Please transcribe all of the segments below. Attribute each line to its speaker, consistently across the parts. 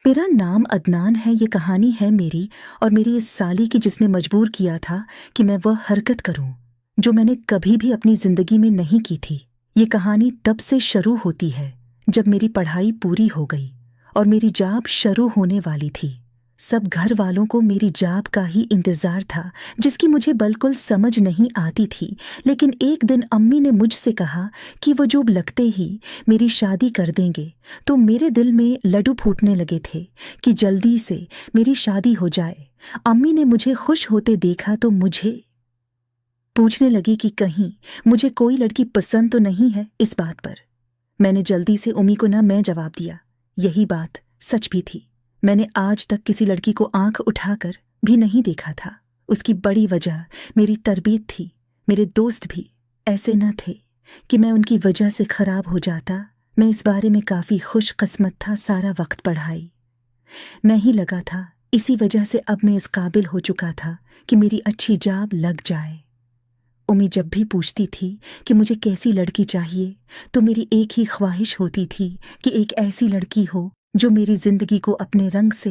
Speaker 1: मेरा नाम अदनान है। ये कहानी है मेरी और मेरी इस साली की, जिसने मजबूर किया था कि मैं वह हरकत करूं जो मैंने कभी भी अपनी जिंदगी में नहीं की थी। ये कहानी तब से शुरू होती है जब मेरी पढ़ाई पूरी हो गई और मेरी जॉब शुरू होने वाली थी। सब घर वालों को मेरी जॉब का ही इंतजार था, जिसकी मुझे बिल्कुल समझ नहीं आती थी। लेकिन एक दिन अम्मी ने मुझसे कहा कि वो जॉब लगते ही मेरी शादी कर देंगे, तो मेरे दिल में लड्डू फूटने लगे थे कि जल्दी से मेरी शादी हो जाए। अम्मी ने मुझे खुश होते देखा तो मुझे पूछने लगी कि कहीं मुझे कोई लड़की पसंद तो नहीं है। इस बात पर मैंने जल्दी से उम्मी को मैं जवाब दिया। यही बात सच भी थी। मैंने आज तक किसी लड़की को आंख उठाकर भी नहीं देखा था। उसकी बड़ी वजह मेरी तरबियत थी। मेरे दोस्त भी ऐसे न थे कि मैं उनकी वजह से खराब हो जाता। मैं इस बारे में काफ़ी खुशकिस्मत था। सारा वक्त पढ़ाई मैं ही लगा था। इसी वजह से अब मैं इस काबिल हो चुका था कि मेरी अच्छी जॉब लग जाए। उम्मी जब भी पूछती थी कि मुझे कैसी लड़की चाहिए, तो मेरी एक ही ख्वाहिश होती थी कि एक ऐसी लड़की हो जो मेरी जिंदगी को अपने रंग से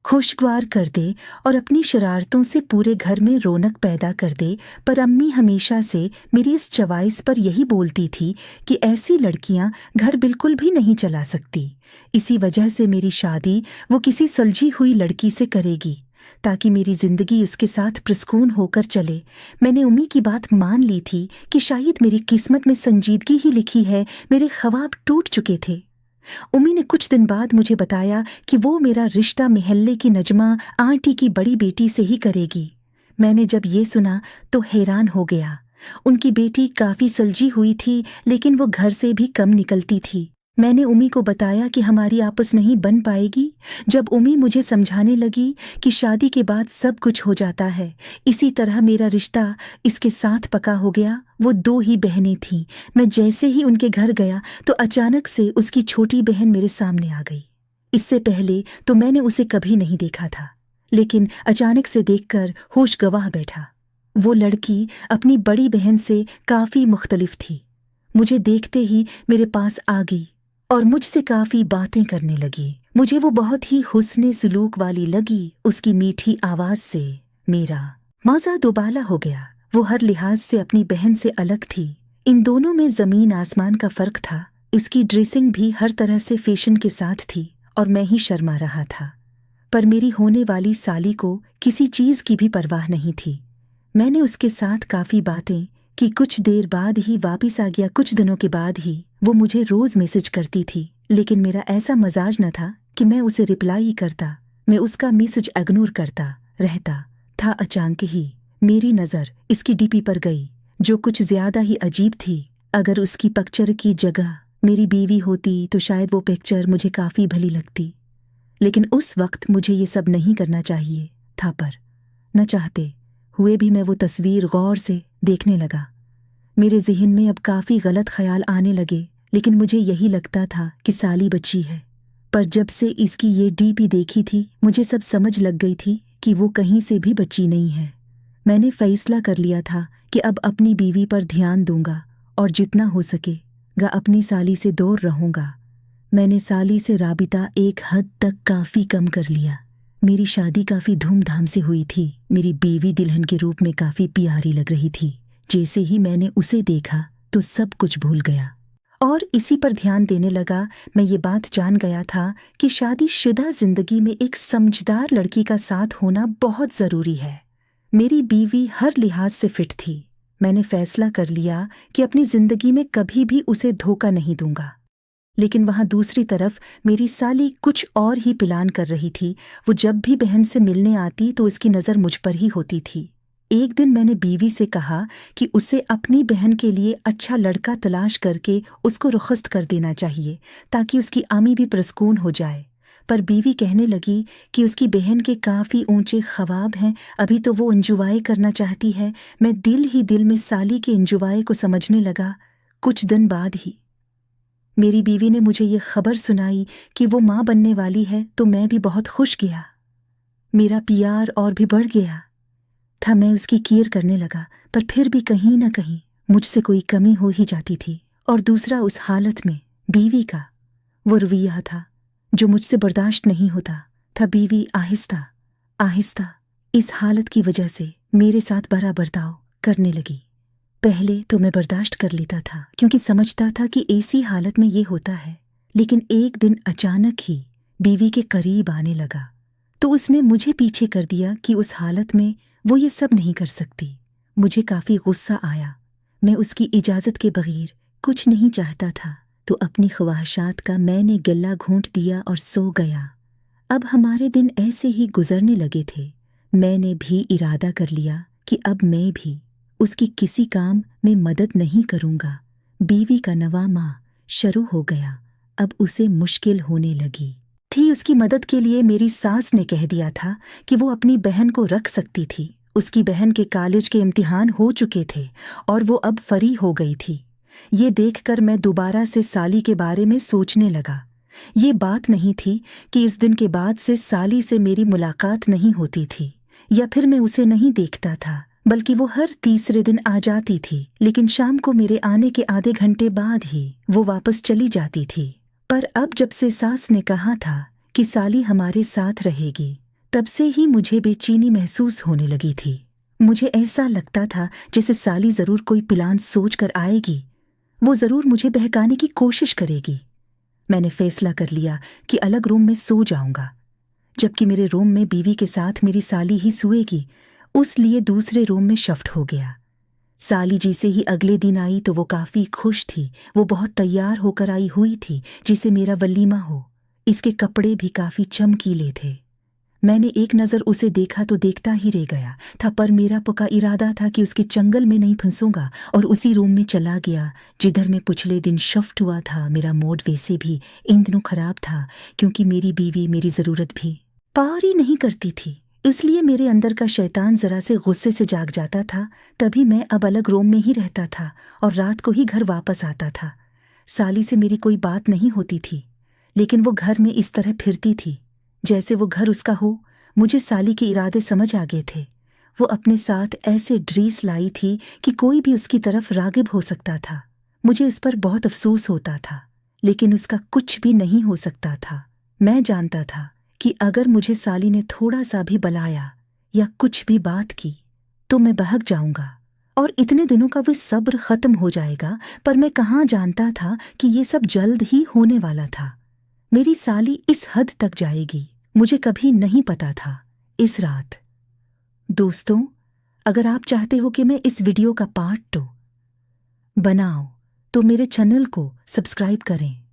Speaker 1: खुशगवार कर दे और अपनी शरारतों से पूरे घर में रौनक पैदा कर दे। पर अम्मी हमेशा से मेरी इस चवाइस पर यही बोलती थी कि ऐसी लड़कियां घर बिल्कुल भी नहीं चला सकती। इसी वजह से मेरी शादी वो किसी सुलझी हुई लड़की से करेगी ताकि मेरी जिंदगी उसके साथ प्रसकून होकर चले। मैंने उम्मी की बात मान ली थी कि शायद मेरी किस्मत में संजीदगी ही लिखी है। मेरे ख्वाब टूट चुके थे। उम्मी ने कुछ दिन बाद मुझे बताया कि वो मेरा रिश्ता मोहल्ले की नजमा आंटी की बड़ी बेटी से ही करेगी। मैंने जब ये सुना तो हैरान हो गया। उनकी बेटी काफ़ी सुलझी हुई थी, लेकिन वो घर से भी कम निकलती थी। मैंने उम्मी को बताया कि हमारी आपस नहीं बन पाएगी। जब उम्मी मुझे समझाने लगी कि शादी के बाद सब कुछ हो जाता है, इसी तरह मेरा रिश्ता इसके साथ पक्का हो गया। वो दो ही बहनें थीं। मैं जैसे ही उनके घर गया तो अचानक से उसकी छोटी बहन मेरे सामने आ गई। इससे पहले तो मैंने उसे कभी नहीं देखा था, लेकिन अचानक से देखकर होश गंवा बैठा। वो लड़की अपनी बड़ी बहन से काफ़ी मुख्तलिफ थी। मुझे देखते ही मेरे पास आ गई और मुझसे काफ़ी बातें करने लगी। मुझे वो बहुत ही हुस्ने सुलूक वाली लगी। उसकी मीठी आवाज़ से मेरा मज़ा दुबाला हो गया। वो हर लिहाज से अपनी बहन से अलग थी। इन दोनों में ज़मीन आसमान का फ़र्क था। इसकी ड्रेसिंग भी हर तरह से फैशन के साथ थी और मैं ही शर्मा रहा था। पर मेरी होने वाली साली को किसी चीज़ की भी परवाह नहीं थी। मैंने उसके साथ काफ़ी बातें कि कुछ देर बाद ही वापस आ गया। कुछ दिनों के बाद ही वो मुझे रोज़ मैसेज करती थी, लेकिन मेरा ऐसा मजाज न था कि मैं उसे रिप्लाई करता। मैं उसका मैसेज इग्नोर करता रहता था। अचानक ही मेरी नज़र इसकी डीपी पर गई, जो कुछ ज़्यादा ही अजीब थी। अगर उसकी पिक्चर की जगह मेरी बीवी होती तो शायद वो पिक्चर मुझे काफ़ी भली लगती, लेकिन उस वक्त मुझे ये सब नहीं करना चाहिए था। पर न चाहते हुए भी मैं वो तस्वीर गौर से देखने लगा। मेरे जहन में अब काफ़ी गलत ख्याल आने लगे, लेकिन मुझे यही लगता था कि साली बच्ची है। पर जब से इसकी ये डीपी देखी थी, मुझे सब समझ लग गई थी कि वो कहीं से भी बच्ची नहीं है। मैंने फैसला कर लिया था कि अब अपनी बीवी पर ध्यान दूंगा और जितना हो सकेगा अपनी साली से दूर रहूंगा। मैंने साली से राबिता एक हद तक काफ़ी कम कर लिया। मेरी शादी काफ़ी धूमधाम से हुई थी। मेरी बीवी दुल्हन के रूप में काफ़ी प्यारी लग रही थी। जैसे ही मैंने उसे देखा तो सब कुछ भूल गया और इसी पर ध्यान देने लगा। मैं ये बात जान गया था कि शादीशुदा जिंदगी में एक समझदार लड़की का साथ होना बहुत ज़रूरी है। मेरी बीवी हर लिहाज से फिट थी। मैंने फैसला कर लिया कि अपनी ज़िंदगी में कभी भी उसे धोखा नहीं दूंगा। लेकिन वहाँ दूसरी तरफ मेरी साली कुछ और ही प्लान कर रही थी। वो जब भी बहन से मिलने आती तो उसकी नज़र मुझ पर ही होती थी। एक दिन मैंने बीवी से कहा कि उसे अपनी बहन के लिए अच्छा लड़का तलाश करके उसको रुखसत कर देना चाहिए ताकि उसकी आमी भी प्रसकून हो जाए। पर बीवी कहने लगी कि उसकी बहन के काफ़ी ऊंचे ख्वाब हैं, अभी तो वो इंजॉय करना चाहती है। मैं दिल ही दिल में साली के इंजॉय को समझने लगा। कुछ दिन बाद ही मेरी बीवी ने मुझे ये खबर सुनाई कि वो माँ बनने वाली है, तो मैं भी बहुत खुश गया। मेरा प्यार और भी बढ़ गया था। मैं उसकी केयर करने लगा, पर फिर भी कहीं ना कहीं मुझसे कोई कमी हो ही जाती थी। और दूसरा, उस हालत में बीवी का वो रवैया था जो मुझसे बर्दाश्त नहीं होता था। बीवी आहिस्ता आहिस्ता इस हालत की वजह से मेरे साथ बुरा बर्ताव करने लगी। पहले तो मैं बर्दाश्त कर लेता था क्योंकि समझता था कि ऐसी हालत में ये होता है, लेकिन एक दिन अचानक ही बीवी के करीब आने लगा तो उसने मुझे पीछे कर दिया कि उस हालत में वो ये सब नहीं कर सकती। मुझे काफ़ी गुस्सा आया। मैं उसकी इजाज़त के बगैर कुछ नहीं चाहता था, तो अपनी ख्वाहिशात का मैंने गला घोंट दिया और सो गया। अब हमारे दिन ऐसे ही गुजरने लगे थे। मैंने भी इरादा कर लिया कि अब मैं भी उसकी किसी काम में मदद नहीं करूँगा। बीवी का नवा माह शुरू हो गया। अब उसे मुश्किल होने लगी थी। उसकी मदद के लिए मेरी सास ने कह दिया था कि वो अपनी बहन को रख सकती थी। उसकी बहन के कॉलेज के इम्तिहान हो चुके थे और वो अब फ्री हो गई थी। ये देखकर मैं दोबारा से साली के बारे में सोचने लगा। ये बात नहीं थी कि इस दिन के बाद से साली से मेरी मुलाकात नहीं होती थी या फिर मैं उसे नहीं देखता था, बल्कि वो हर तीसरे दिन आ जाती थी, लेकिन शाम को मेरे आने के आधे घंटे बाद ही वो वापस चली जाती थी। पर अब जब से सास ने कहा था कि साली हमारे साथ रहेगी, तब से ही मुझे बेचैनी महसूस होने लगी थी। मुझे ऐसा लगता था जैसे साली ज़रूर कोई प्लान सोच कर आएगी। वो ज़रूर मुझे बहकाने की कोशिश करेगी। मैंने फैसला कर लिया कि अलग रूम में सो जाऊंगा, जबकि मेरे रूम में बीवी के साथ मेरी साली ही सोएगी। उस लिए दूसरे रूम में शिफ्ट हो गया। साली जी से ही अगले दिन आई तो वो काफ़ी खुश थी। वो बहुत तैयार होकर आई हुई थी जिसे मेरा वलीमा हो। इसके कपड़े भी काफ़ी चमकीले थे। मैंने एक नज़र उसे देखा तो देखता ही रह गया था, पर मेरा पक्का इरादा था कि उसके चंगल में नहीं फंसूंगा और उसी रूम में चला गया जिधर मैं पिछले दिन शिफ्ट हुआ था। मेरा मूड वैसे भी इन दिनों खराब था क्योंकि मेरी बीवी मेरी ज़रूरत भी पार ही नहीं करती थी, इसलिए मेरे अंदर का शैतान ज़रा से गुस्से से जाग जाता था। तभी मैं अब अलग रूम में ही रहता था और रात को ही घर वापस आता था। साली से मेरी कोई बात नहीं होती थी, लेकिन वो घर में इस तरह फिरती थी जैसे वो घर उसका हो। मुझे साली के इरादे समझ आ गए थे। वो अपने साथ ऐसे ड्रेस लाई थी कि कोई भी उसकी तरफ रागिब हो सकता था। मुझे इस पर बहुत अफसोस होता था, लेकिन उसका कुछ भी नहीं हो सकता था। मैं जानता था कि अगर मुझे साली ने थोड़ा सा भी बुलाया या कुछ भी बात की तो मैं बहक जाऊंगा और इतने दिनों का वो सब्र खत्म हो जाएगा। पर मैं कहाँ जानता था कि ये सब जल्द ही होने वाला था। मेरी साली इस हद तक जाएगी मुझे कभी नहीं पता था। इस रात दोस्तों, अगर आप चाहते हो कि मैं इस वीडियो का पार्ट 2 बनाऊं तो मेरे चैनल को सब्सक्राइब करें।